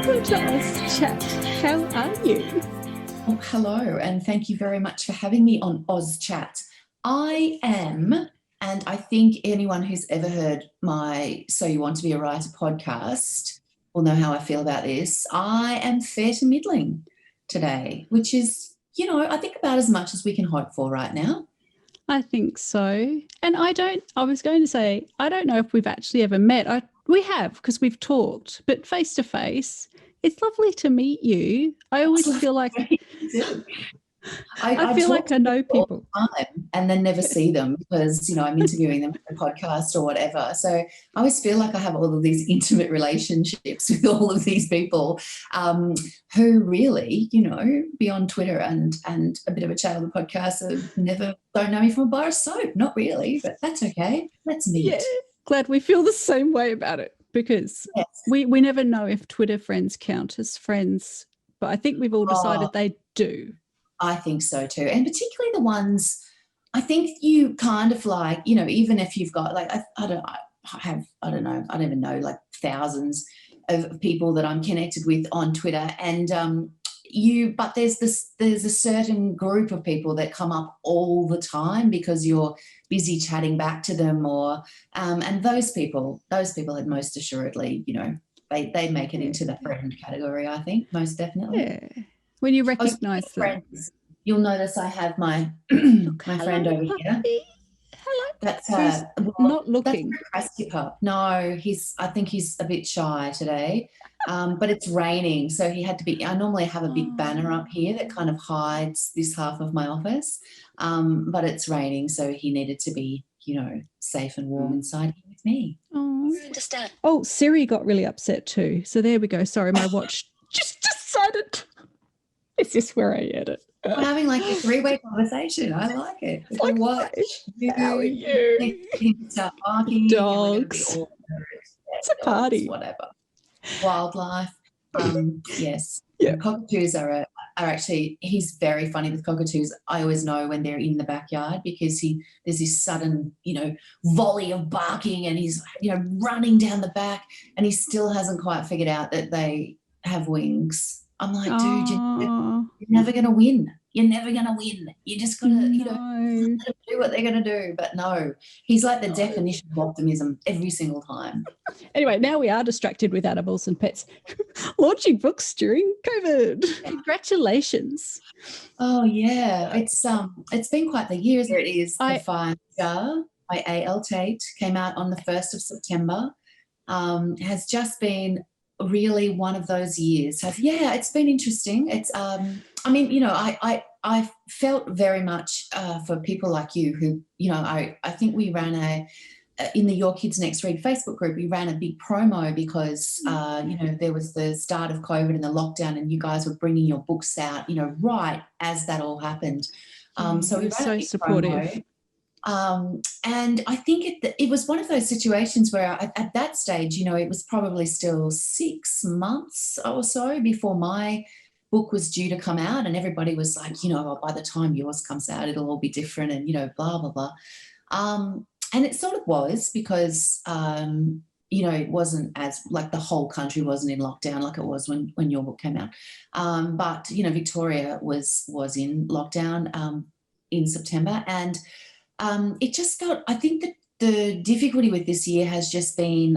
Welcome to Oz Chat. How are you? Oh, hello, and thank you very much for having me on Oz Chat. I am, and I think anyone who's ever heard my So You Want to Be a Writer podcast will know how I feel about this. I am fair to middling today, which is, I think about as much as we can hope for right now. I think so. And I was going to say, I don't know if we've actually ever met. We have, because we've talked, but face to face, it's lovely to meet you. I always feel like I feel like I know people all the time and then never see them because, I'm interviewing them for a podcast or whatever. So I always feel like I have all of these intimate relationships with all of these people who really, beyond Twitter and a bit of a chat on the podcast, don't know me from a bar of soap. Not really, but that's okay. Let's meet. Yeah, glad we feel the same way about it because yes. we never know if Twitter friends count as friends, but I think we've all decided they do. I think so too. And particularly the ones I think you kind of like, even if you've got like, I don't even know, like thousands of people that I'm connected with on Twitter. And but there's a certain group of people that come up all the time because you're busy chatting back to them and those people had most assuredly, they make it into the friend category, I think, most definitely. Yeah. When you recognise them. Friends, you'll notice I have my my friend over here. Hello. That's not looking. That's Pup. No, I think he's a bit shy today. But it's raining, so he had to be. I normally have a big banner up here that kind of hides this half of my office. But it's raining, so he needed to be, safe and warm inside here with me. Oh, Siri got really upset too. So there we go. Sorry, my watch just decided. Is this where I edit? We're having like a three-way conversation. I like it. It's like, watch. How are you? Start barking. Dogs. It's a party. Whatever. Wildlife. Yes. Yeah. Cockatoos are actually. He's very funny with cockatoos. I always know when they're in the backyard because there's this sudden, volley of barking, and he's, running down the back, and he still hasn't quite figured out that they have wings. I'm like, dude, you're never going to win. You're never going to win. You just got to, let them do what they're going to do. But no, he's like the definition of optimism every single time. Anyway, now we are distracted with animals and pets. Launching books during COVID. Yeah. Congratulations. Oh, yeah. It's been quite the year, isn't it? It is The Fire Star by Allison Tait. Came out on the 1st of September. Has just been really one of those years. It's been interesting. It's I felt very much for people like you who, I think we ran in the Your Kids Next Read Facebook group, we ran a big promo because, there was the start of COVID and the lockdown, and you guys were bringing your books out, right as that all happened. So we ran so a big supportive. Promo. And I think it was one of those situations where at that stage, it was probably still 6 months or so before my book was due to come out, and everybody was like, by the time yours comes out, it'll all be different and, blah, blah, blah. And it sort of was because, it wasn't as like the whole country wasn't in lockdown like it was when your book came out. But, Victoria was in lockdown in September, and it just felt, I think that the difficulty with this year has just been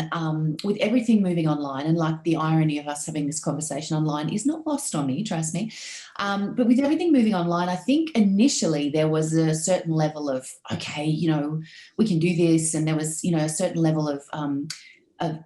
with everything moving online, and like the irony of us having this conversation online is not lost on me, trust me. But with everything moving online, I think initially there was a certain level of, okay, we can do this. And there was, a certain level of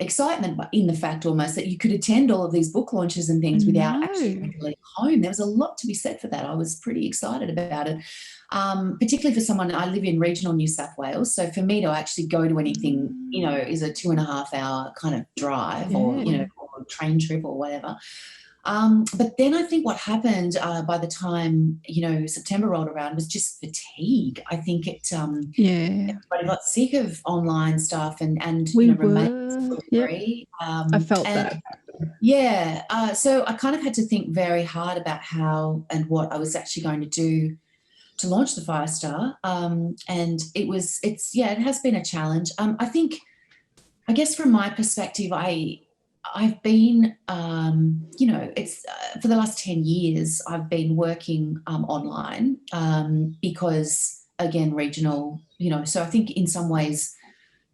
excitement in the fact almost that you could attend all of these book launches and things without actually leaving home. There was a lot to be said for that. I was pretty excited about it. Particularly for someone, I live in regional New South Wales, so for me to actually go to anything, is a 2.5 hour kind of drive or, or a train trip or whatever. But then I think what happened by the time, September rolled around was just fatigue. I think everybody got sick of online stuff and we were. I felt that. Yeah. So I kind of had to think very hard about how and what I was actually going to do to launch the Firestar. And it has been a challenge. I guess from my perspective, I I've been, it's for the last 10 years, I've been working online because, again, regional, so I think in some ways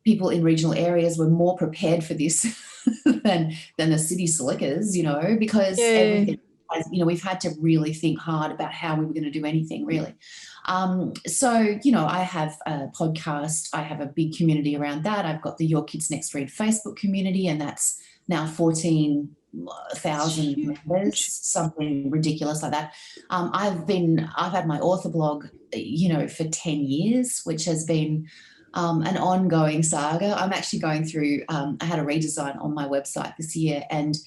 people in regional areas were more prepared for this than the city slickers, because Yeah. everything, we've had to really think hard about how we were going to do anything, really. So, I have a podcast. I have a big community around that. I've got the Your Kids Next Read Facebook community, and that's now 14,000 members, something ridiculous like that. I've had my author blog, for 10 years, which has been an ongoing saga. I'm actually going through, I had a redesign on my website this year, and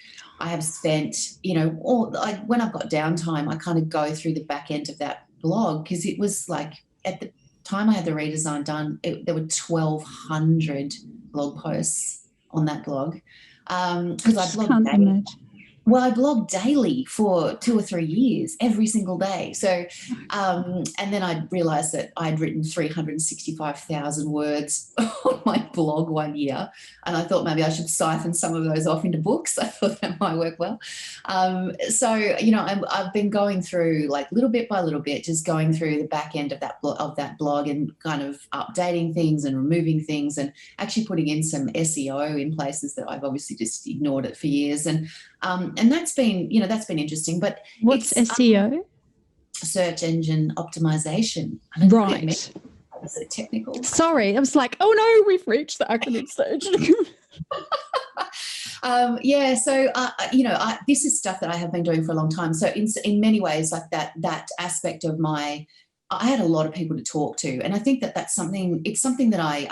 I have spent, when I've got downtime, I kind of go through the back end of that blog, because it was like, at the time I had the redesign done, there were 1,200 blog posts on that blog. Because I blogged daily. Well, I blogged daily for 2 or 3 years, every single day. So, and then I realised that I'd written 365,000 words on my blog one year, and I thought maybe I should siphon some of those off into books. I thought that might work well. So, I've been going through, like, little bit by little bit, just going through the back end of that blog and kind of updating things and removing things, and actually putting in some SEO in places that I've obviously just ignored it for years. And that's been interesting. But what's SEO? Search engine optimization. Right. Was it technical? Sorry, I was like, oh no, we've reached the acronym stage. So this is stuff that I have been doing for a long time. So in many ways, like that aspect of I had a lot of people to talk to, and I think that's something. It's something that I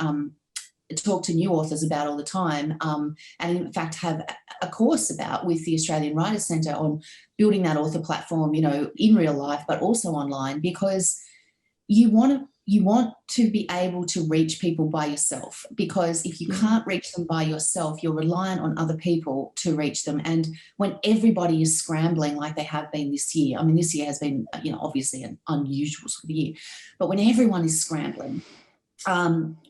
talk to new authors about all the time, and in fact have a course about with the Australian Writers Centre on building that author platform, in real life, but also online, because you want to be able to reach people by yourself, because if you can't reach them by yourself, you're reliant on other people to reach them. And when everybody is scrambling like they have been this year, I mean, this year has been, obviously an unusual sort of year, but when everyone is scrambling,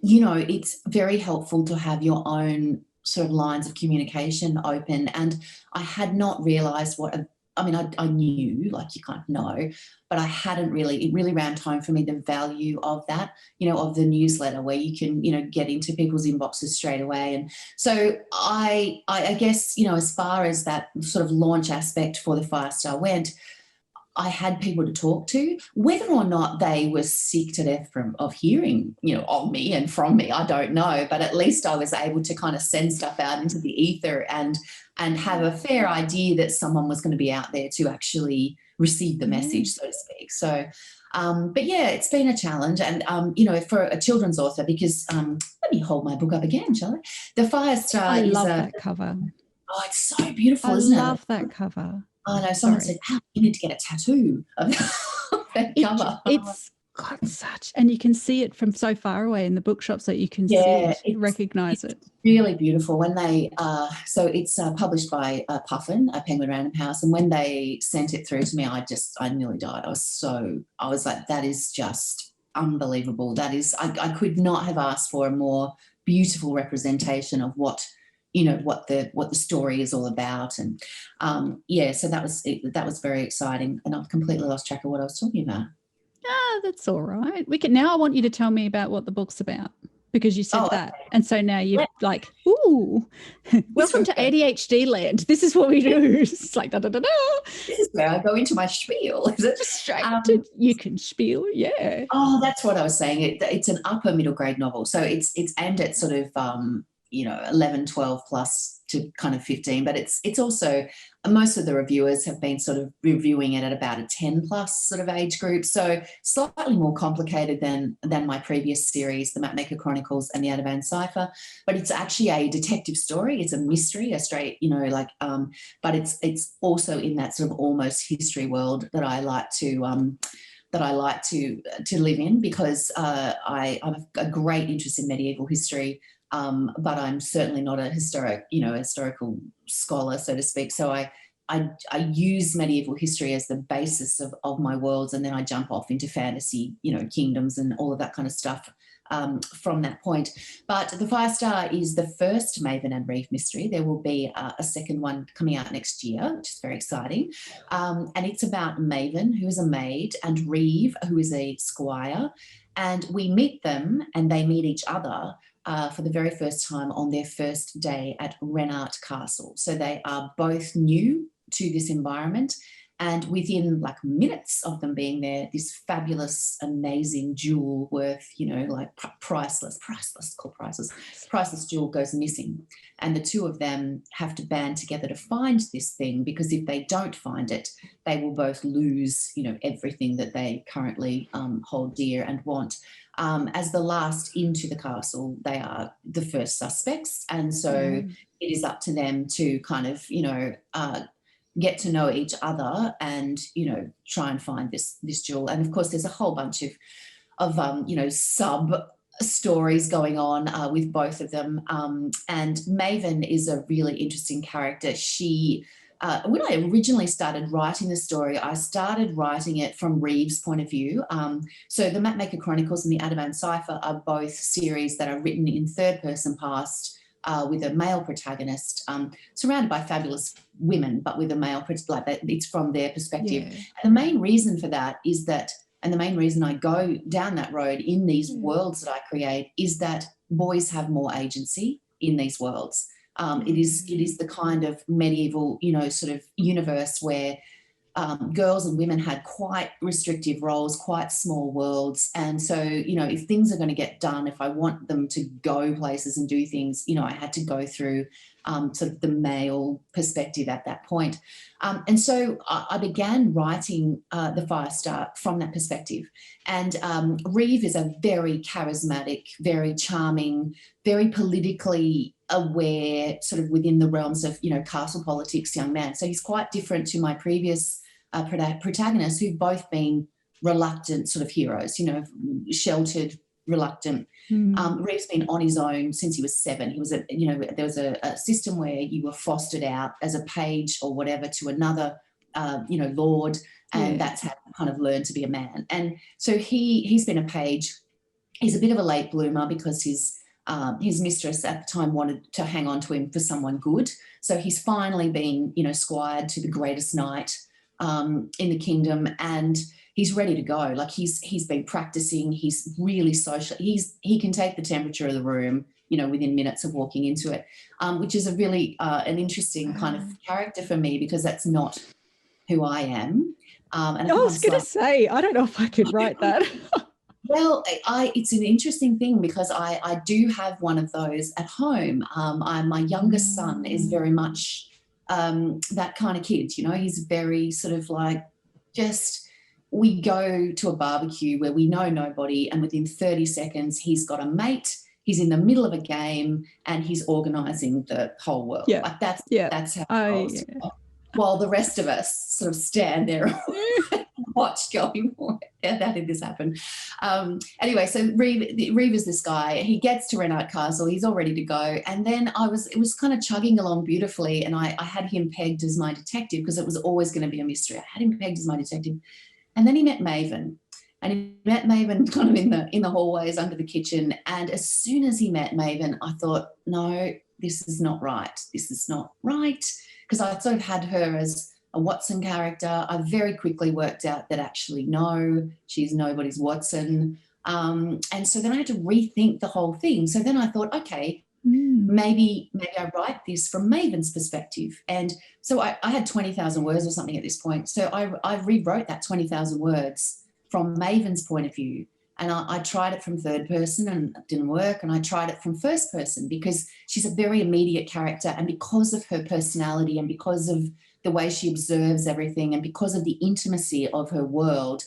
it's very helpful to have your own sort of lines of communication open. And I had not realised I knew, like you kind of know, but it really rammed home for me the value of that, of the newsletter, where you can, get into people's inboxes straight away. And so I guess, as far as that sort of launch aspect for the Firestar went, I had people to talk to. Whether or not they were sick to death of hearing, of me and from me, I don't know. But at least I was able to kind of send stuff out into the ether and have a fair idea that someone was going to be out there to actually receive the message, so to speak. So, but yeah, it's been a challenge. And, for a children's author, because let me hold my book up again, shall I? The Firestar I love that cover. Oh, it's so beautiful, isn't it? I love that cover. I know, someone said, you need to get a tattoo of that cover. It's got such, and you can see it from so far away in the bookshops that you can see it, recognise it. Really beautiful. When they, so it's published by Puffin, a Penguin Random House, and when they sent it through to me, I nearly died. I was like, that is just unbelievable. That is, I could not have asked for a more beautiful representation of what the story is all about. And so that was very exciting, and I've completely lost track of what I was talking about. That's all right. Now I want you to tell me about what the book's about, because you said that. Okay. And so now you're like, ooh, welcome to ADHD land. This is what we do. It's like da da da da. This is where I go into my spiel. Is it distracted? You can spiel, yeah. Oh, that's what I was saying. It's an upper middle grade novel, so it's aimed at sort of 11, 12 plus to kind of 15, but it's also, most of the reviewers have been sort of reviewing it at about a 10 plus sort of age group, so slightly more complicated than my previous series, the Mapmaker Chronicles and the Adavan Cipher, but it's actually a detective story. It's a mystery, a straight, but it's also in that sort of almost history world that I like to live in, because I'm a great interest in medieval history. But I'm certainly not a historical scholar, so to speak. So I use medieval history as the basis of my worlds, and then I jump off into fantasy, kingdoms and all of that kind of stuff from that point. But The Firestar is the first Maven and Reeve mystery. There will be a second one coming out next year, which is very exciting. And it's about Maven, who is a maid, and Reeve, who is a squire. And we meet them and they meet each other for the very first time on their first day at Renart Castle. So they are both new to this environment. And within like minutes of them being there, this fabulous, amazing jewel worth, like priceless jewel goes missing. And the two of them have to band together to find this thing, because if they don't find it, they will both lose, everything that they currently hold dear and want. As the last into the castle, they are the first suspects. And so it is up to them to kind of, get to know each other and, try and find this jewel. And of course, there's a whole bunch of sub stories going on with both of them. And Maven is a really interesting character. She, when I originally started writing the story, I started writing it from Reeve's point of view. So the Mapmaker Chronicles and the Adaman Cipher are both series that are written in third person past, with a male protagonist, surrounded by fabulous women, but with a male, like that, it's from their perspective. Yeah. And the main reason for that is that, and the main reason I go down that road in these worlds that I create, is that boys have more agency in these worlds. It is the kind of medieval, sort of universe where girls and women had quite restrictive roles, quite small worlds. And so, if things are going to get done, if I want them to go places and do things, I had to go through sort of the male perspective at that point. And so I began writing The Firestar from that perspective. And Reeve is a very charismatic, very charming, very politically aware, sort of within the realms of, castle politics young man. So he's quite different to my previous protagonists, who've both been reluctant sort of heroes, sheltered, reluctant. Reeve's been on his own since he was 7. He was there was a system where you were fostered out as a page or whatever to another, lord, and that's how you kind of learn to be a man. And so he's been a page. He's a bit of a late bloomer because his mistress at the time wanted to hang on to him for someone good. So he's finally been, squired to the greatest knight in the kingdom, and he's ready to go. Like he's been practicing. He's really social. He can take the temperature of the room, within minutes of walking into it, which is a really an interesting kind of character for me, because that's not who I am. And I was going to say, I don't know if I could write that. Well, it's an interesting thing, because I do have one of those at home. My youngest son is very much that kind of kid, he's very sort of like, we go to a barbecue where we know nobody, and within 30 seconds he's got a mate, he's in the middle of a game, and he's organising the whole world. Yeah. Like that's how it goes. Yeah. While the rest of us sort of stand there and watch going, how did this happen? Anyway, so Reeve is this guy. He gets to Renart Castle. He's all ready to go. And then it was kind of chugging along beautifully, and I had him pegged as my detective, because it was always going to be a mystery. I had him pegged as my detective. And then he met Maven. And he met Maven kind of in the hallways under the kitchen. And as soon as he met Maven, I thought, no, this is not right. This is not right. Because I sort of had her as a Watson character. I very quickly worked out that actually, no, she's nobody's Watson. And so then I had to rethink the whole thing. So then I thought, okay, maybe I write this from Maven's perspective. And so I had 20,000 words or something at this point. So I rewrote that 20,000 words from Maven's point of view. And I tried it from third person and it didn't work. And I tried it from first person, because she's a very immediate character. And because of her personality and because of the way she observes everything and because of the intimacy of her world,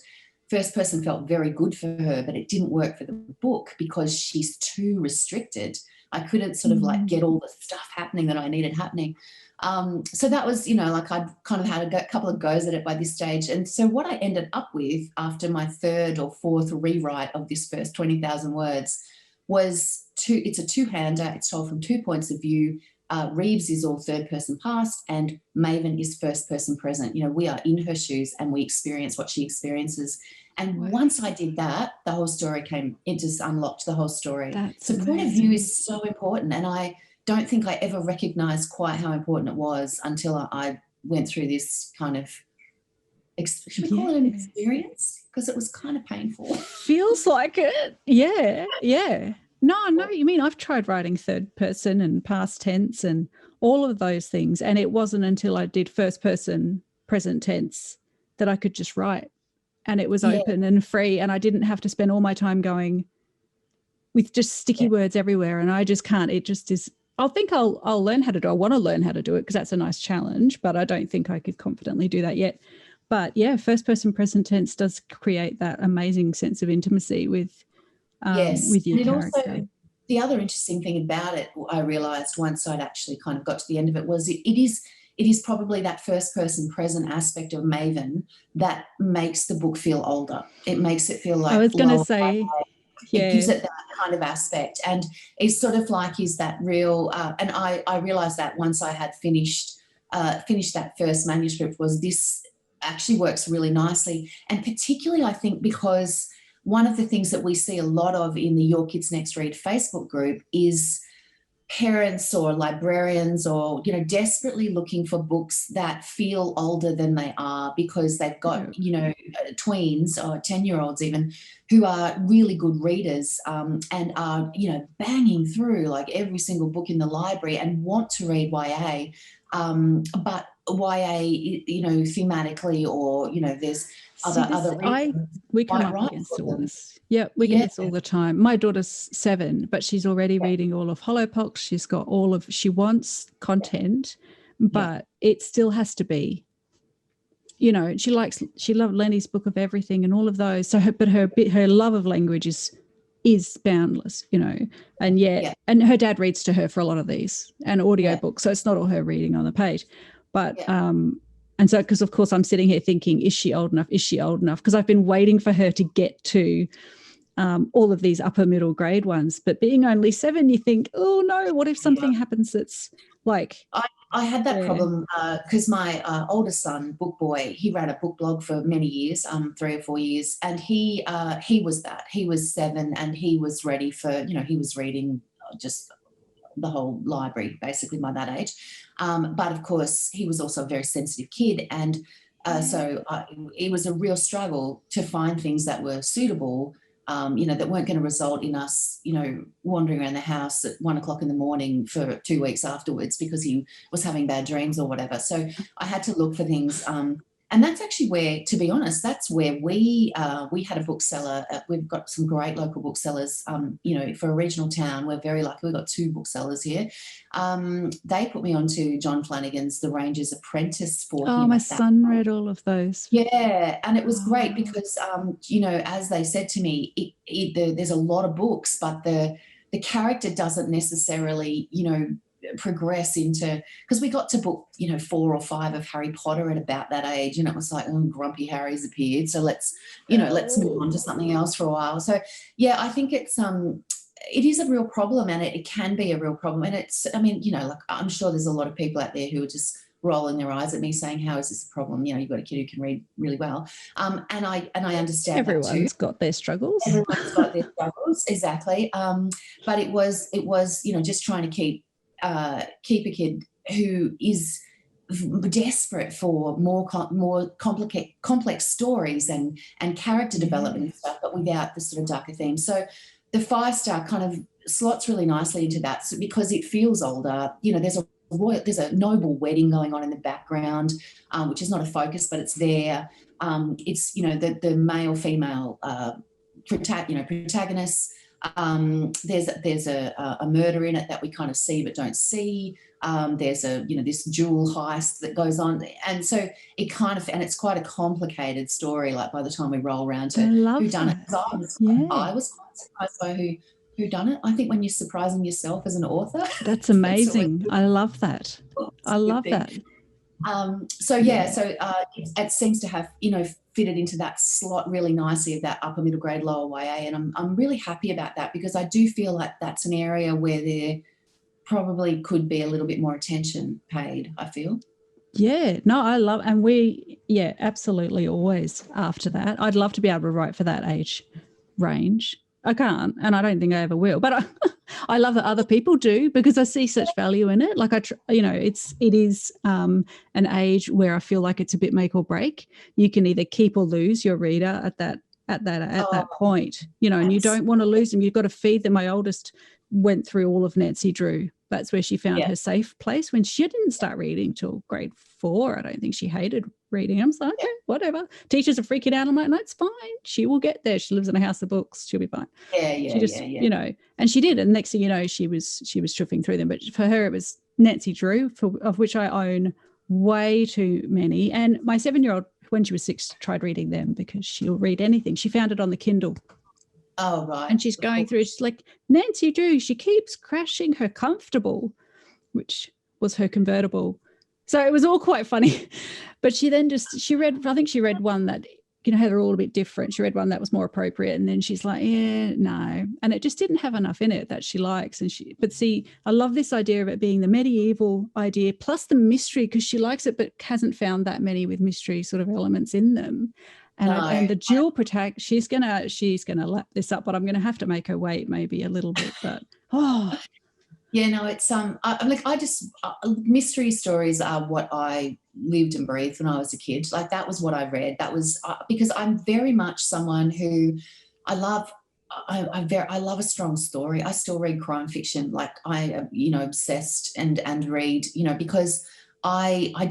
first person felt very good for her, but it didn't work for the book because she's too restricted. I couldn't sort of like get all the stuff happening that I needed happening. So that was, like I'd kind of had a couple of goes at it by this stage. And so what I ended up with after my third or fourth rewrite of this first 20,000 words was it's a two-hander. It's told from two points of view. Reeves is all third person past, and Maven is first person present. You know, we are in her shoes and we experience what she experiences. And once I did that, the whole story it just unlocked the whole story. So point of view is so important. And I don't think I ever recognized quite how important it was until I went through this kind of, should we call it an experience? Because it was kind of painful. Feels like it. Yeah, yeah. No, I know what you mean. I've tried writing third person and past tense and all of those things. And it wasn't until I did first person present tense that I could just write. And it was open and free. And I didn't have to spend all my time going with just sticky words everywhere. And I just can't. It just is. I think I'll learn how to do it. I want to learn how to do it because that's a nice challenge. But I don't think I could confidently do that yet. But yeah, first person present tense does create that amazing sense of intimacy with your and character. Also, the other interesting thing about it, I realised once I'd actually kind of got to the end of it, was it is probably that first person present aspect of Maven that makes the book feel older. It makes it feel like, I was going to say, it gives it that kind of aspect, and it's sort of like is that real. And I realised that once I had finished that first manuscript, was this actually works really nicely, and particularly I think because one of the things that we see a lot of in the Your Kids Next Read Facebook group is parents or librarians or, you know, desperately looking for books that feel older than they are because they've got, you know, tweens or 10-year-olds even who are really good readers and are, you know, banging through like every single book in the library and want to read YA. But YA, you know, thematically or, you know, there's other reasons. We come up against all this. Yeah, we get this all the time. My daughter's 7, but she's already reading all of Hollowpox. She's got she wants content, but it still has to be, you know, she loved Lenny's Book of Everything and all of those. So her love of language is boundless, you know, and and her dad reads to her for a lot of these and audiobooks. So it's not all her reading on the page, but and so, because of course I'm sitting here thinking, is she old enough? Is she old enough? Because I've been waiting for her to get to all of these upper middle grade ones. But being only 7, you think, oh no, what if something happens that's like... I had that problem because my oldest son, Book Boy, he ran a book blog for many years, 3 or 4 years, and he was that. He was 7 and he was ready for, you know, he was reading just the whole library basically by that age. But of course, he was also a very sensitive kid, and so it was a real struggle to find things that were suitable, you know, that weren't going to result in us, you know, wandering around the house at 1 o'clock in the morning for 2 weeks afterwards because he was having bad dreams or whatever. So I had to look for things. And that's actually where, to be honest, that's where we had a bookseller. We've got some great local booksellers, you know, for a regional town. We're very lucky. We've got 2 booksellers here. They put me on to John Flanagan's The Ranger's Apprentice for him. Oh, my son read all of those. Yeah, and it was great because, you know, as they said to me, there's a lot of books, but the character doesn't necessarily, you know, progress into, because we got to book, you know, 4 or 5 of Harry Potter at about that age, and it was like, grumpy Harry's appeared, so let's move on to something else for a while. So yeah, I think it is a real problem, and it can be a real problem, and it's, I mean, you know, like I'm sure there's a lot of people out there who are just rolling their eyes at me saying, how is this a problem? You know, you've got a kid who can read really well. And I understand everyone's got their struggles. Everyone's got their struggles, exactly. But it was, you know, just trying to keep a kid who is desperate for more complex stories and character development and stuff, but without the sort of darker themes. So the 5-star kind of slots really nicely into that, so because it feels older. You know, there's a noble wedding going on in the background, which is not a focus, but it's there. It's, you know, the male female protagonists. There's a murder in it that we kind of see but don't see. There's this jewel heist that goes on, and so it kind of, and it's quite a complicated story. Like by the time we roll around to who done it, I was quite surprised by who done it. I think when you're surprising yourself as an author, that's amazing. I love that. I love that. So it seems to have, you know, fitted into that slot really nicely of that upper middle grade lower YA, and I'm really happy about that, because I do feel like that's an area where probably could be a little bit more attention paid, I feel. Yeah, no, I love, and yeah, absolutely always after that. I'd love to be able to write for that age range. I can't, and I don't think I ever will, but I love that other people do, because I see such value in it. Like it is an age where I feel like it's a bit make or break. You can either keep or lose your reader at that point, and you don't want to lose them. You've got to feed them. My oldest went through all of Nancy Drew. That's where she found her safe place when she didn't start reading till grade 4. I don't think she hated reading. I'm like, okay, whatever. Teachers are freaking out. I'm like, no, it's fine. She will get there. She lives in a house of books. She'll be fine. And she did. And next thing you know, she was chuffing through them. But for her, it was Nancy Drew, of which I own way too many. And my 7-year-old, when she was 6, tried reading them because she'll read anything. She found it on the Kindle. Oh, right. And she's going through, she's like, Nancy Drew, she keeps crashing her comfortable, which was her convertible. So it was all quite funny. But she then she read one that, had her all a bit different. She read one that was more appropriate. And then she's like, yeah, no. And it just didn't have enough in it that she likes. But see, I love this idea of it being the medieval idea plus the mystery, because she likes it, but hasn't found that many with mystery sort of elements in them. And the dual protect, she's gonna lap this up, but I'm gonna have to make her wait maybe a little bit. But yeah, no, it's mystery stories are what I lived and breathed when I was a kid. Like, that was what I read. That was because I'm very much someone who I love a strong story. I still read crime fiction. Like, I am, obsessed and read, because I'm a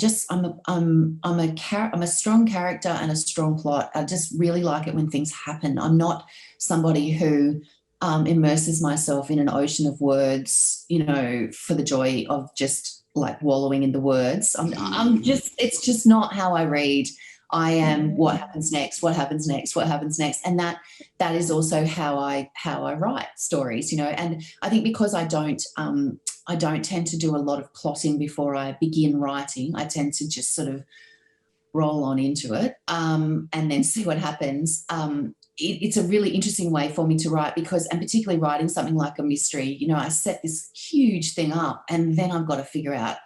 strong character and a strong plot. I just really like it when things happen. I'm not somebody who immerses myself in an ocean of words, for the joy of just like wallowing in the words. It's just not how I read. I am what happens next, what happens next, what happens next. And that is also how I write stories, and I think because I don't tend to do a lot of plotting before I begin writing. I tend to just sort of roll on into it and then see what happens. It's a really interesting way for me to write and particularly writing something like a mystery, I set this huge thing up and then I've got to figure out.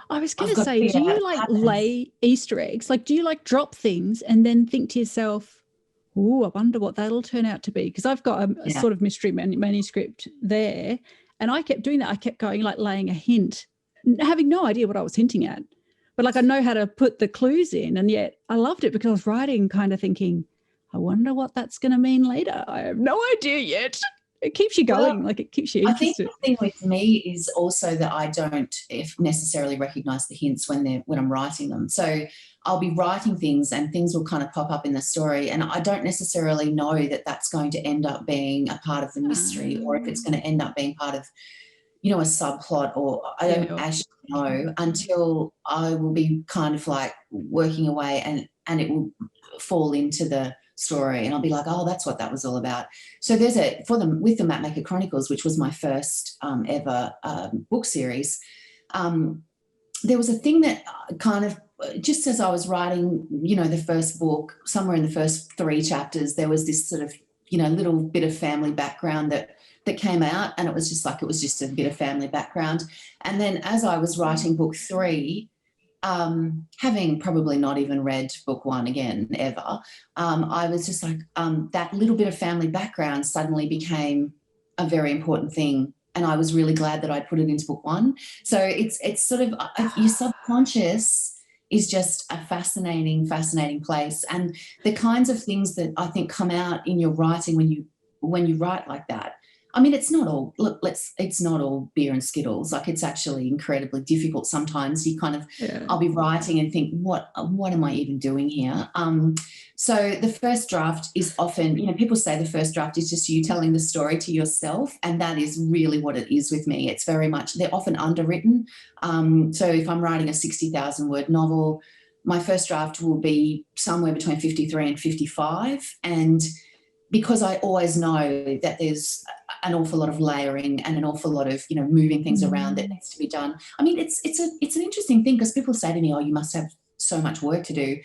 I was going to say, do you lay Easter eggs? Like, do you drop things and then think to yourself, oh, I wonder what that'll turn out to be? Because I've got a sort of mystery manuscript there. And I kept doing that. I kept going, laying a hint, having no idea what I was hinting at. But I know how to put the clues in. And yet I loved it because I was writing kind of thinking, I wonder what that's going to mean later. I have no idea yet. It keeps you going. It keeps you interested. I think the thing with me is also that I don't necessarily recognise the hints when I'm writing them. So I'll be writing things and things will kind of pop up in the story and I don't necessarily know that that's going to end up being a part of the mystery or if it's going to end up being part of, a subplot, or I don't actually know until I will be kind of working away and it will fall into the story and I'll be like, oh, that's what that was all about. So with the Mapmaker Chronicles, which was my first ever book series, there was a thing that kind of, just as I was writing, the first book, somewhere in the first 3 chapters, there was this sort of, little bit of family background that came out, and it was just a bit of family background. And then as I was writing book 3, having probably not even read book 1 again ever, I was just that little bit of family background suddenly became a very important thing, and I was really glad that I put it into book 1. So it's sort of your subconscious is just a fascinating place, and the kinds of things that I think come out in your writing when you write like that. I mean, it's not all beer and Skittles. It's actually incredibly difficult sometimes. You kind of, I'll be writing and think, what am I even doing here? So the first draft is often, people say the first draft is just you telling the story to yourself, and that is really what it is with me. It's very much, they're often underwritten. So if I'm writing a 60,000 word novel, my first draft will be somewhere between 53 and 55, and because I always know that there's an awful lot of layering and an awful lot of, moving things around that needs to be done. I mean, it's an interesting thing because people say to me, oh, you must have so much work to do.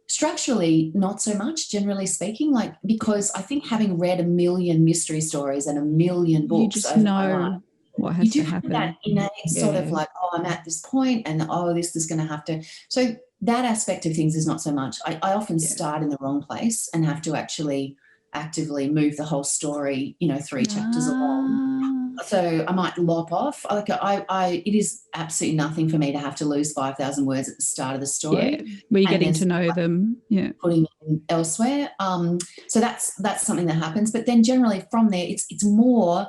Structurally, not so much, generally speaking, because I think having read a million mystery stories and a million books, you just know what you has do to have happen. that innate sort of Yeah. like, oh, I'm at this point and, oh, this is going to have to. So that aspect of things is not so much. I often start in the wrong place and have to actually actively move the whole story, 3 chapters along. So I might lop off. Like it is absolutely nothing for me to have to lose 5,000 words at the start of the story. Yeah, where you're getting to know them. Yeah, putting in elsewhere. So that's something that happens. But then generally from there, it's more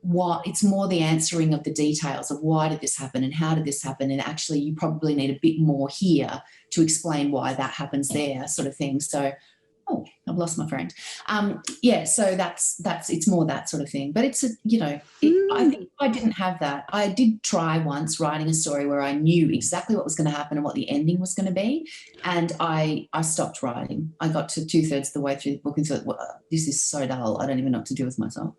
the answering of the details of why did this happen and how did this happen, and actually you probably need a bit more here to explain why that happens there, sort of thing. So. Oh, I've lost my friend. So that's it's more that sort of thing. But it's I think I didn't have that. I did try once writing a story where I knew exactly what was going to happen and what the ending was going to be, and I stopped writing. I got to 2/3 of the way through the book and thought, well, this is so dull. I don't even know what to do with myself.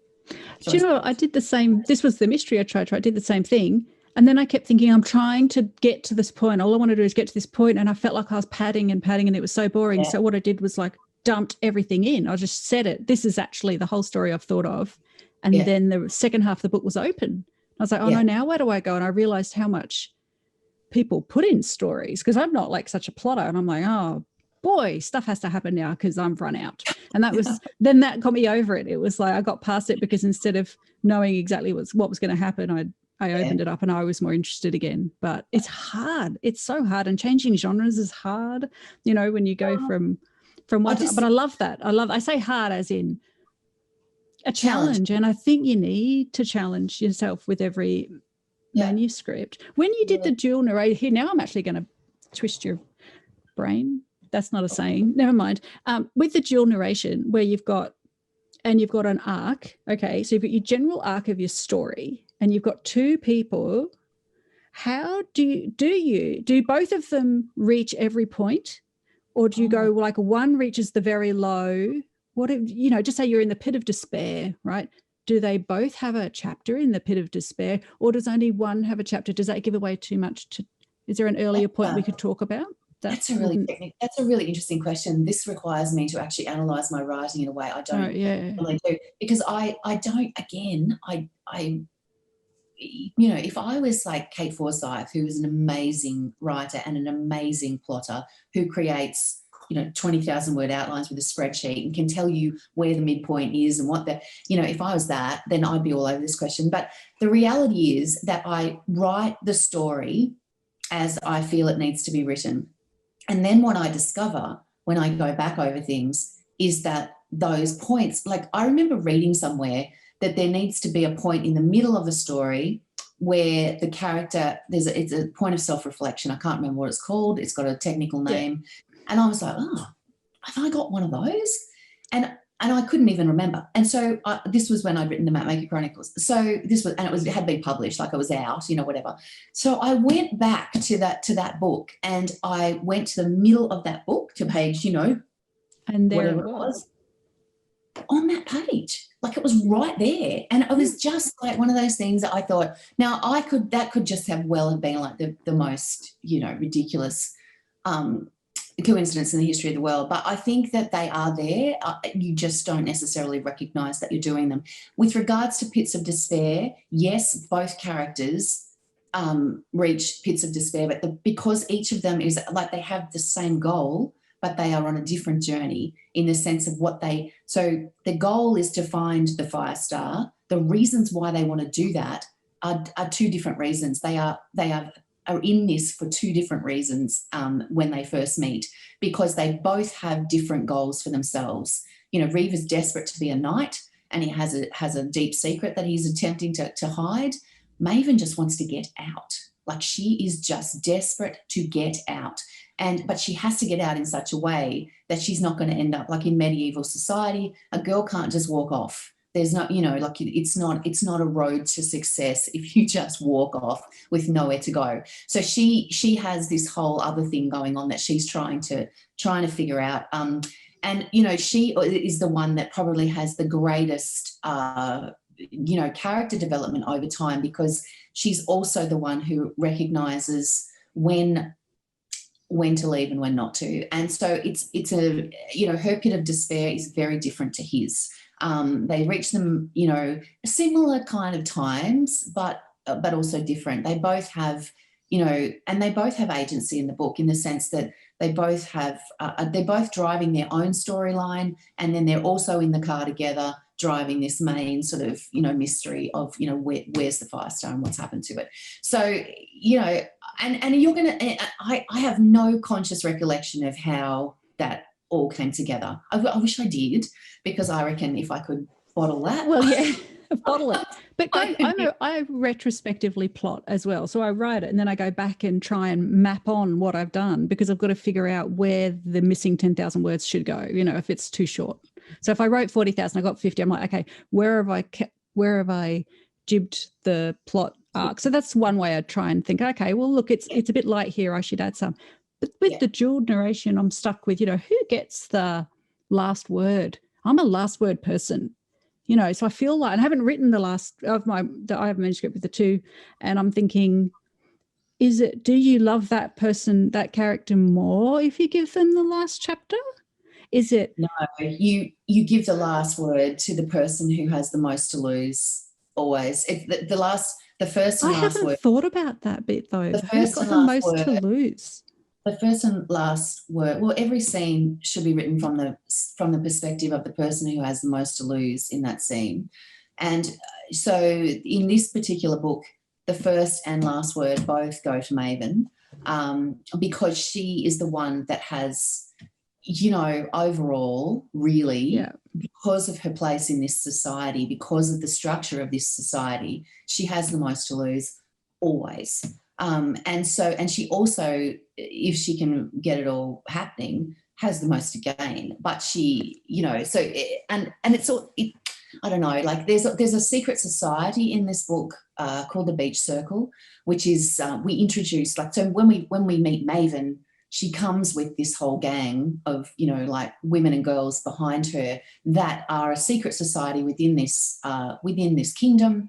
So do you know what? I did the same. This was the mystery I tried. I did the same thing. And then I kept thinking, I'm trying to get to this point. All I want to do is get to this point. And I felt like I was padding, and it was so boring. Yeah. So what I did was like dumped everything in. I just said it. This is actually the whole story I've thought of. And then the second half of the book was open. I was like, oh no, now where do I go? And I realized how much people put in stories, because I'm not like such a plotter. And I'm like, oh boy, stuff has to happen now because I'm run out. And that was, then that got me over it. It was like, I got past it because instead of knowing exactly what was going to happen, I opened it up and I was more interested again. But it's hard. It's so hard. And changing genres is hard, when you go from one, but I love that. I say hard as in a challenge. And I think you need to challenge yourself with every manuscript. When you did the dual narrator here, now I'm actually going to twist your brain. That's not a saying. Never mind. With the dual narration where you've got an arc. Okay. So you've got your general arc of your story and you've got two people. How do both of them reach every point? Or do you go like one reaches the very low? Just say you're in the pit of despair, right? Do they both have a chapter in the pit of despair, or does only one have a chapter? Does that give away too much? Is there an earlier point we could talk about? That's a really interesting question. This requires me to actually analyse my writing in a way I don't really do, because I don't. Again, if I was like Kate Forsyth, who is an amazing writer and an amazing plotter, who creates 20,000 word outlines with a spreadsheet and can tell you where the midpoint is and what if I was that, then I'd be all over this question. But the reality is that I write the story as I feel it needs to be written. And then what I discover when I go back over things is that those points, like I remember reading somewhere that there needs to be a point in the middle of the story where the character, it's a point of self-reflection. I can't remember what it's called. It's got a technical name. And I was like, oh, have I got one of those? And I couldn't even remember. And so this was when I'd written the Mapmaker Chronicles. So it had been published, like it was out, whatever. So I went back to that book, and I went to the middle of that book to page, and there whatever it was on that page. Like it was right there. And it was just like one of those things that I thought, now that could just have been like the most, ridiculous coincidence in the history of the world. But I think that they are there. You just don't necessarily recognise that you're doing them. With regards to pits of despair, yes, both characters reach pits of despair, but because each of them is like they have the same goal, but they are on a different journey in the sense of so the goal is to find the fire star. The reasons why they want to do that are two different reasons. They are in this for two different reasons when they first meet, because they both have different goals for themselves. Reeve is desperate to be a knight, and he has a deep secret that he's attempting to hide. Maven just wants to get out. Like she is just desperate to get out. But she has to get out in such a way that she's not going to end up like in medieval society. A girl can't just walk off. There's not, it's not a road to success if you just walk off with nowhere to go. So she has this whole other thing going on that she's trying to figure out. She is the one that probably has the greatest, character development over time, because she's also the one who recognises when to leave and when not to. And so it's her pit of despair is very different to his. They reach them, you know, similar kind of times, but also different. They both have, you know, and they both have agency in the book in the sense that they both have, they're both driving their own storyline, and then they're also in the car together driving this main sort of, you know, mystery of, you know, where's the Firestone, what's happened to it. So, you know, and you're going to, I have no conscious recollection of how that all came together. I wish I did, because I reckon if I could bottle that. Well, yeah, bottle it. But I retrospectively plot as well. So I write it and then I go back and try and map on what I've done, because I've got to figure out where the missing 10,000 words should go, you know, if it's too short. So if I wrote 40,000, I got 50, I'm like, okay, where have I jibbed the plot arc? So that's one way I try and think, okay, well, look, it's a bit light here, I should add some. But with the dual narration, I'm stuck with, you know, who gets the last word? I'm a last word person, you know, so I feel like, and I haven't written the last of I have a manuscript with the two, and I'm thinking, do you love that person, that character more if you give them the last chapter? Is it? No, you give the last word to the person who has the most to lose, always. If the first and last word. I haven't thought about that bit though. Who's got the most to lose? The first and last word. Well, every scene should be written from the perspective of the person who has the most to lose in that scene. And so in this particular book, the first and last word both go to Maven, because she is the one that has, you know, overall, really, because of her place in this society, because of the structure of this society, she has the most to lose always. And she also, if she can get it all happening, has the most to gain. But she, you know, so and it's all, I don't know, like there's a secret society in this book called the Beach Circle, which is we introduce, like, so when we meet Maven, she comes with this whole gang of, you know, like women and girls behind her that are a secret society within this kingdom,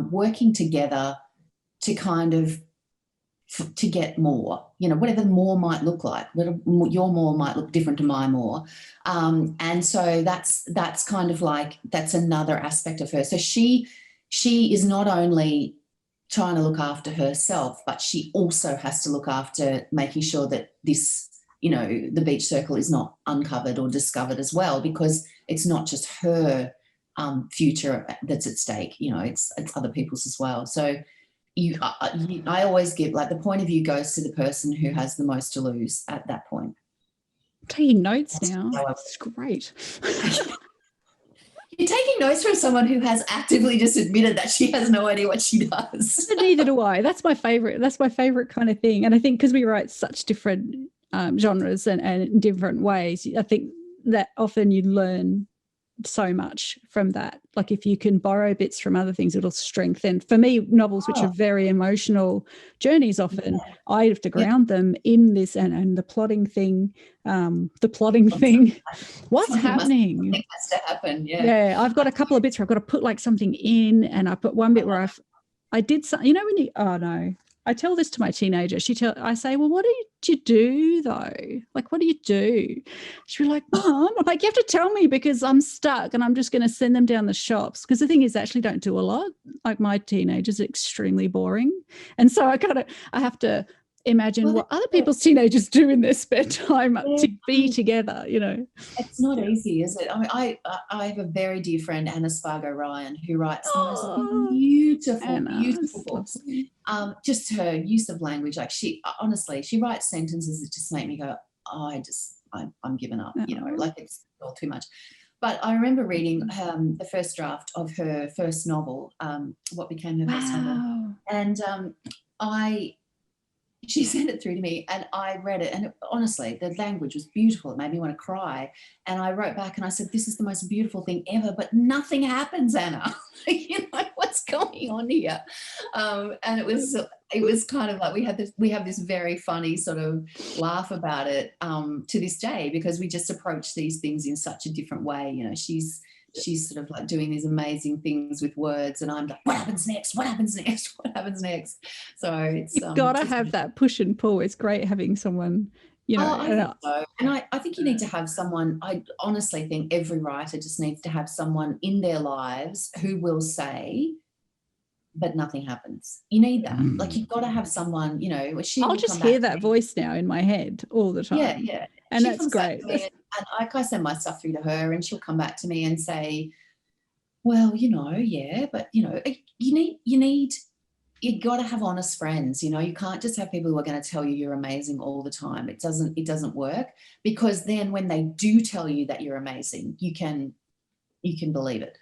working together to kind of to get more, you know, whatever more might look like. Your more might look different to my more, and so that's kind of like, that's another aspect of her. So she is not only trying to look after herself, but she also has to look after making sure that this, you know, the Beach Circle is not uncovered or discovered as well, because it's not just her future that's at stake, you know, it's other people's as well. So I always give, like, the point of view goes to the person who has the most to lose at that point. I'm taking notes now. It's great. You're taking notes from someone who has actively just admitted that she has no idea what she does. Neither do I. That's my favorite. That's my favorite kind of thing. And I think because we write such different genres and in different ways, I think that often you learn so much from that. Like if you can borrow bits from other things, it'll strengthen. For me, novels which are very emotional journeys, often I have to ground them in this and the plotting thing. What's happening? Something has to happen. Yeah. I've got a couple of bits where I've got to put like something in, and I put one bit where I did something. You know when you? Oh no. I tell this to my teenager. I say, well, what do you do though? Like, what do you do? She'll be like, Mom, I'm like, you have to tell me because I'm stuck and I'm just going to send them down the shops. Because the thing is, they actually don't do a lot. Like my teenagers are extremely boring. And so I have to imagine what other people's teenagers do in their spare time to be together, you know. It's not easy, is it? I mean, I have a very dear friend, Anna Spargo Ryan, who writes the most beautiful books. Just her use of language, like she writes sentences that just make me go, I'm giving up, you know, like it's all too much. But I remember reading the first draft of her first novel, what became her first novel, and she sent it through to me and I read it, and honestly, the language was beautiful. It made me want to cry. And I wrote back and I said, this is the most beautiful thing ever, but nothing happens, Anna. You know, what's going on here? And it was kind of like we have this very funny sort of laugh about it to this day, because we just approach these things in such a different way. You know, she's sort of like doing these amazing things with words, and I'm like, what happens next? What happens next? What happens next? So it's you've got to have that push and pull. It's great having someone you know. Oh, I think so. And I think you need to have someone, I honestly think every writer just needs to have someone in their lives who will say, but nothing happens. You need that. Like, you've got to have someone, you know, she I'll will just come hear back that voice now in my head all the time. Yeah, yeah. And She that's comes back great. to me and like, I send my stuff through to her and she'll come back to me and say, well, you know, yeah, but, you know, you got to have honest friends. You know, you can't just have people who are going to tell you you're amazing all the time. It doesn't work, because then when they do tell you that you're amazing, you can believe it.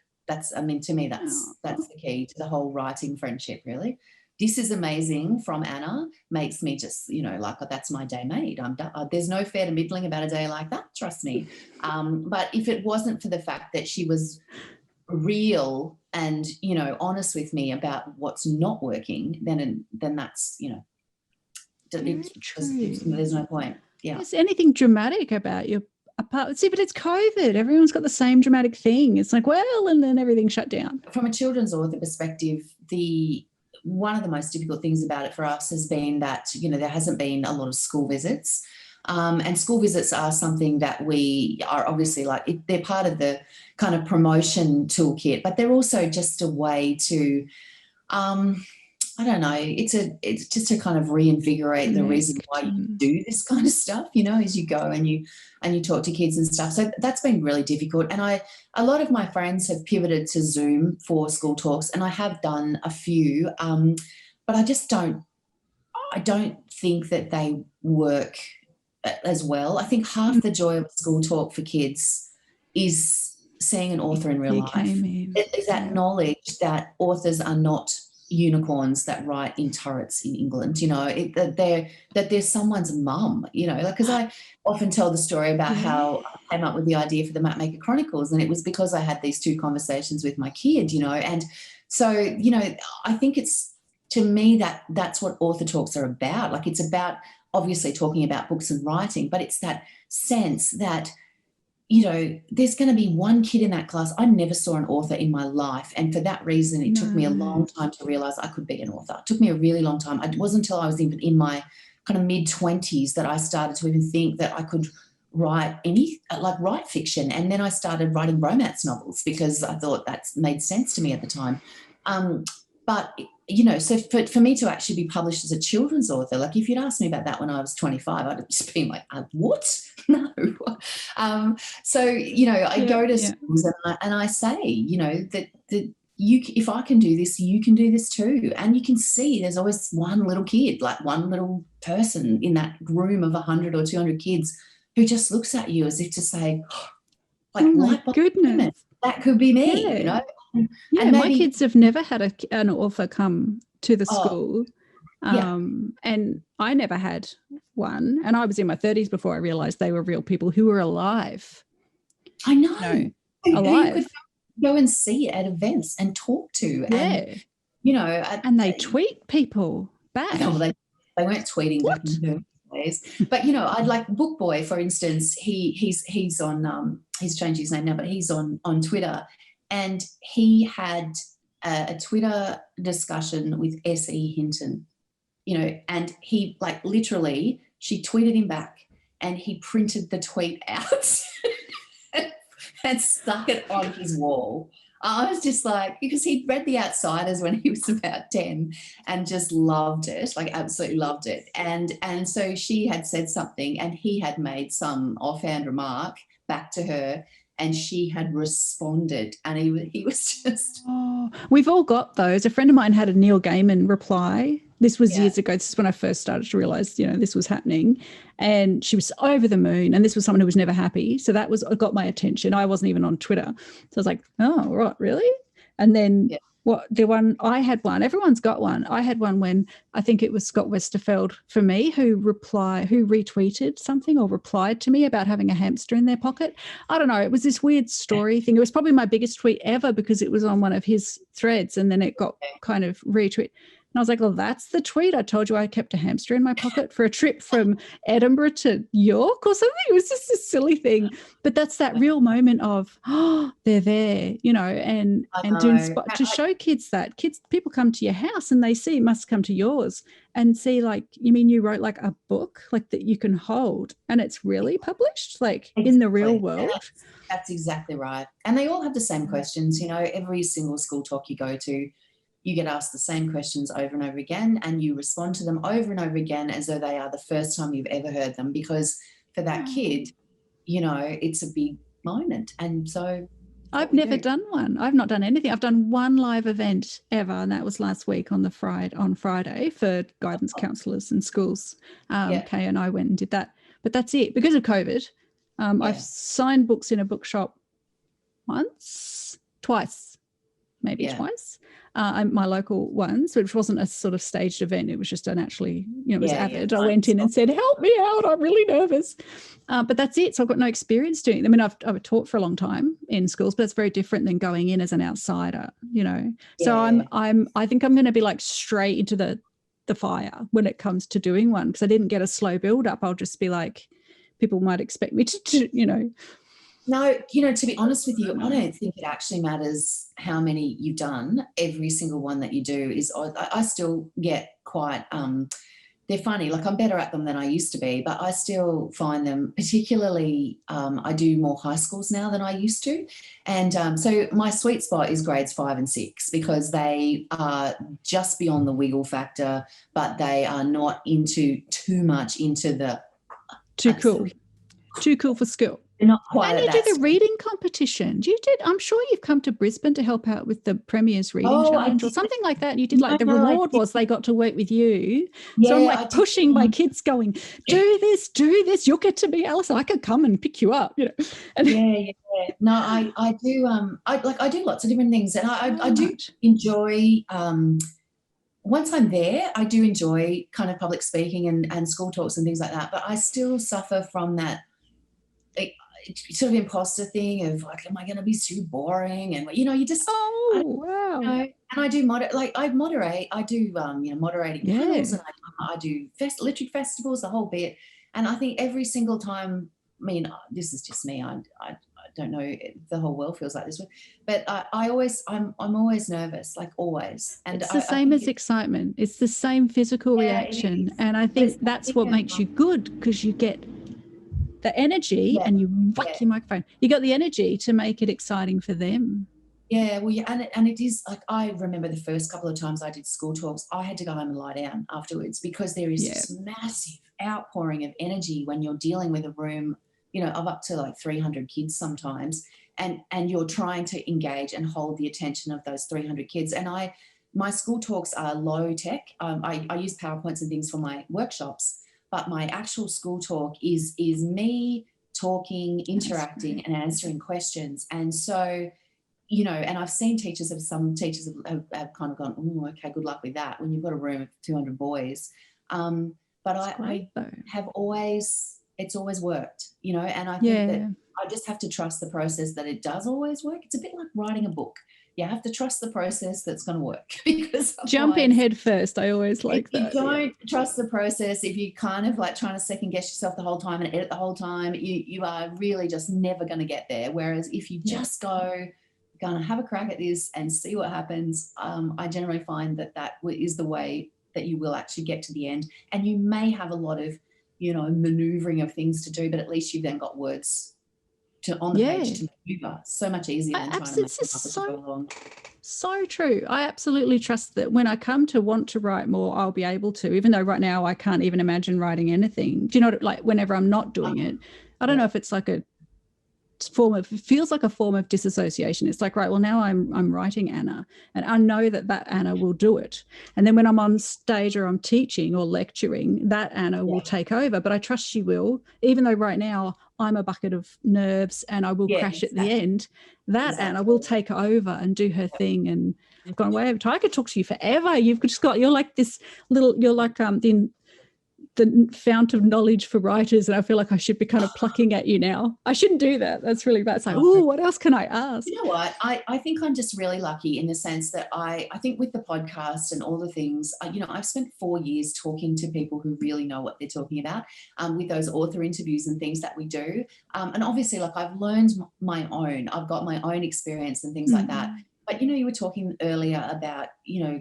I mean, to me, that's the key to the whole writing friendship, really. This is amazing from Anna makes me just, you know, like, oh, that's my day made. I'm done. There's no fair to middling about a day like that, trust me. But if it wasn't for the fact that she was real and, you know, honest with me about what's not working, then that's, you know, there's no point. Yeah. Is anything dramatic about your apart? See, but it's COVID. Everyone's got the same dramatic thing. It's like, well, and then everything shut down. From a children's author perspective, one of the most difficult things about it for us has been that, you know, there hasn't been a lot of school visits. And school visits are something that we are obviously they're part of the kind of promotion toolkit, but they're also just a way to, I don't know, it's just to kind of reinvigorate the reason why you do this kind of stuff, you know, as you go and you talk to kids and stuff. So that's been really difficult. And a lot of my friends have pivoted to Zoom for school talks, and I have done a few, but I just don't think that they work as well. I think half the joy of a school talk for kids is seeing an author in real life. It is that knowledge that authors are not unicorns that write in turrets in England, you know, that they're someone's mum, you know, like, because I often tell the story about how I came up with the idea for the Mapmaker Chronicles, and it was because I had these 2 conversations with my kid, you know, and so, you know, I think it's, to me, that's what author talks are about. Like, it's about obviously talking about books and writing, but it's that sense that, you know, there's going to be one kid in that class. I never saw an author in my life, and for that reason, it took me a long time to realise I could be an author. It took me a really long time. It wasn't until I was even in my kind of mid-20s that I started to even think that I could write write fiction, and then I started writing romance novels because I thought that made sense to me at the time. But, you know, so for me to actually be published as a children's author, like, if you'd asked me about that when I was 25, I'd have just been like, what? No. So, you know, I go to schools and I say, you know, that if I can do this, you can do this too. And you can see there's always one little kid, like one little person in that room of 100 or 200 kids who just looks at you as if to say, like, oh my goodness, that could be me, you know. Yeah, and maybe, my kids have never had an author come to the school, and I never had one, and I was in my 30s before I realised they were real people who were alive. I know, alive. Who you could go and see at events and talk to, and, you know, and they tweet people back. No, they weren't tweeting back in the days, but, you know, I'd like Book Boy, for instance. He's on he's changed his name now, but he's on Twitter. And he had a Twitter discussion with S.E. Hinton, you know, and he, like, literally, she tweeted him back and he printed the tweet out and stuck it on his wall. I was just like, because he'd read The Outsiders when he was about 10 and just loved it, like, absolutely loved it. And so she had said something and he had made some offhand remark back to her, and she had responded, and he was just... Oh, we've all got those. A friend of mine had a Neil Gaiman reply. This was years ago. This is when I first started to realise, you know, this was happening, and she was over the moon, and this was someone who was never happy. So that got my attention. I wasn't even on Twitter. So I was like, oh, right, really? And then I had one, everyone's got one. I had one when I think it was Scott Westerfeld for me who retweeted something or replied to me about having a hamster in their pocket. I don't know. It was this weird story thing. It was probably my biggest tweet ever because it was on one of his threads, and then it got kind of retweet. I was like, well, that's the tweet. I told you I kept a hamster in my pocket for a trip from Edinburgh to York or something. It was just a silly thing. But that's that real moment of, oh, they're there, you know, and to show kids that. People come to your house and they see, must come to yours and see, like, you mean you wrote like a book like that you can hold and it's really published, like in the real world? That's exactly right. And they all have the same questions. You know, every single school talk you go to, you get asked the same questions over and over again, and you respond to them over and over again as though they are the first time you've ever heard them, because for that kid, you know, it's a big moment. And so I've never done one. I've not done anything. I've done one live event ever, and that was last week on Friday for guidance counsellors and schools. Kay and I went and did that. But that's it. Because of COVID, I've signed books in a bookshop twice, twice. My local ones, which wasn't a sort of staged event. It was just it was Avid. I went in and said, help me out. I'm really nervous. But that's it. So I've got no experience doing it. I mean, I've taught for a long time in schools, but it's very different than going in as an outsider, you know. Yeah. So I think I'm going to be like straight into the fire when it comes to doing one, because I didn't get a slow build up. I'll just be like, people might expect me to you know. No, you know, to be honest with you, I don't think it actually matters how many you've done. Every single one that you do is, I still get quite, they're funny. Like, I'm better at them than I used to be, but I still find them, particularly, I do more high schools now than I used to. And so my sweet spot is grades 5 and 6, because they are just beyond the wiggle factor, but they are not too much into the... Too cool for school. They're not quite. And you do the reading competition. I'm sure you've come to Brisbane to help out with the Premier's Reading Challenge or something like that. You did the reward was they got to work with you. Yeah, so I'm like pushing my kids going, do this. You'll get to be Allison. I could come and pick you up, you know. And No, I do. I do lots of different things, and I do enjoy. Once I'm there, I do enjoy kind of public speaking and school talks and things like that. But I still suffer from that sort of imposter thing of like, am I going to be too boring? And you know, you just wow. You know, and I do moderate. I do moderating panels, and I do literary festivals, the whole bit. And I think every single time, I mean, this is just me. I don't know if the whole world feels like this, but I'm always nervous, like always. And it's the same as excitement. It's the same physical reaction, and I think that's what makes you good, because you get the energy and you whack your microphone. You got the energy to make it exciting for them. Yeah, well, and it is like, I remember the first couple of times I did school talks, I had to go home and lie down afterwards, because there is this massive outpouring of energy when you're dealing with a room, you know, of up to like 300 kids sometimes, and you're trying to engage and hold the attention of those 300 kids. And my school talks are low tech. I use PowerPoints and things for my workshops, but my actual school talk is me talking, interacting, and answering questions. And so, you know, and I've seen some teachers have kind of gone, oh, okay, good luck with that when you've got a room of 200 boys. But I have it's always worked, you know, and I think that I just have to trust the process, that it does always work. It's a bit like writing a book. You have to trust the process that's going to work, because jump in head first. I always like that. If you don't trust the process, if you kind of like trying to second guess yourself the whole time and edit the whole time, you are really just never going to get there. Whereas if you just go, going to have a crack at this and see what happens, I generally find that is the way that you will actually get to the end. And you may have a lot of, you know, maneuvering of things to do, but at least you've then got words on the page to maneuver. So much easier than trying to make them up as you go along. So true. I absolutely trust that when I come to want to write more, I'll be able to, even though right now I can't even imagine writing anything. Do you know, like whenever I'm not doing it, I don't know if it's like it feels like a form of disassociation. It's like, right, well, now I'm writing Anna, and I know that Anna will do it. And then when I'm on stage or I'm teaching or lecturing, that Anna will take over, but I trust she will, even though right now I'm a bucket of nerves and I will crash at the end. That Anna will take over and do her thing. And I've gone way over time. I could talk to you forever. You're like this little, you're like the fount of knowledge for writers, and I feel like I should be kind of plucking at you now. I shouldn't do that. That's really bad. It's like, oh, what else can I ask? You know what? I think I'm just really lucky in the sense that I think with the podcast and all the things, I've spent 4 years talking to people who really know what they're talking about, with those author interviews and things that we do. And obviously, like, I've learned my own. I've got my own experience and things like that. But, you were talking earlier about,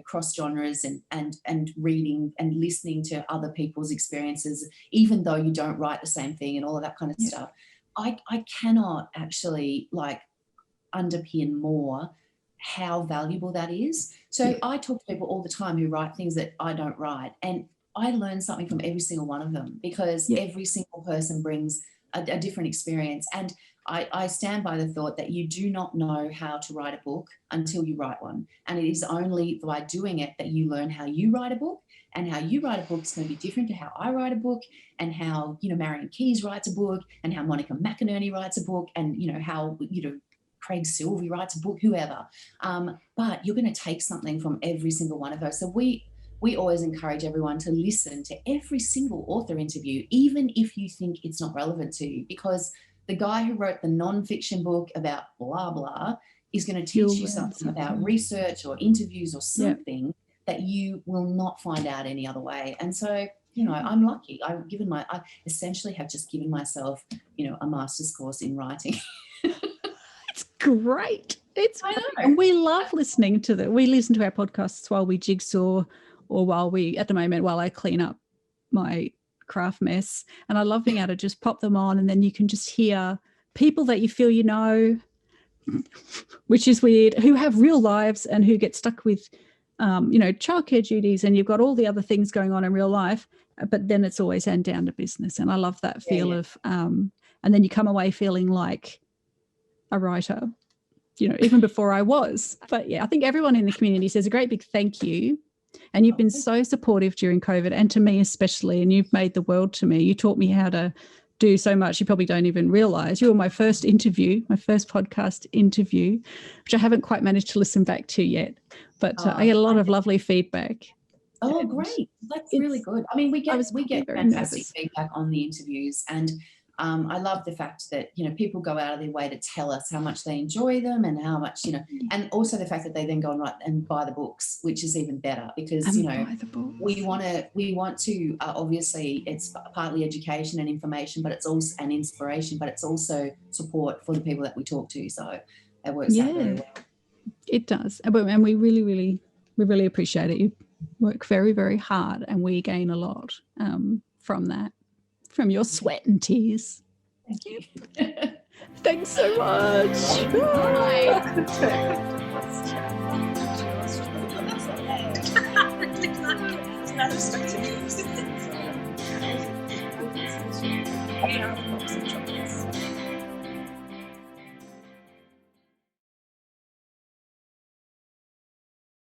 cross genres and reading and listening to other people's experiences, even though you don't write the same thing and all of that kind of stuff. I cannot actually, like, underpin more how valuable that is. So I talk to people all the time who write things that I don't write, and I learn something from every single one of them, because every single person brings a different experience. And I stand by the thought that you do not know how to write a book until you write one. And it is only by doing it that you learn how you write a book, and how you write a book is going to be different to how I write a book, and how, Marion Keyes writes a book, and how Monica McInerney writes a book, and, how, Craig Silvey writes a book, whoever. But you're going to take something from every single one of those. So we always encourage everyone to listen to every single author interview, even if you think it's not relevant to you, because the guy who wrote the non-fiction book about blah, blah, is going to teach you something about research or interviews or something that you will not find out any other way. And so, I'm lucky. I essentially have just given myself, a master's course in writing. It's great. It's great. And we love listening to that. We listen to our podcasts while we jigsaw, or while I clean up my craft mess. And I love being able to just pop them on, and then you can just hear people that you feel which is weird, who have real lives and who get stuck with childcare duties, and you've got all the other things going on in real life, but then it's always down to business. And I love that feel of and then you come away feeling like a writer, even before I was. But I think everyone in the community says a great big thank you. And you've been so supportive during COVID, and to me especially, and you've made the world to me. You taught me how to do so much you probably don't even realise. You were my first podcast interview, which I haven't quite managed to listen back to yet. But I get a lot of lovely feedback. Oh, great. That's really good. I mean, we get fantastic feedback on the interviews, and I love the fact that, people go out of their way to tell us how much they enjoy them, and how much, and also the fact that they then go and buy the books, which is even better, because, we want to, obviously it's partly education and information, but it's also an inspiration, but it's also support for the people that we talk to. So it works out very well. It does. And we really appreciate it. You work very, very hard, and we gain a lot from that. From your sweat and tears. Thank you. Thanks so much. Bye.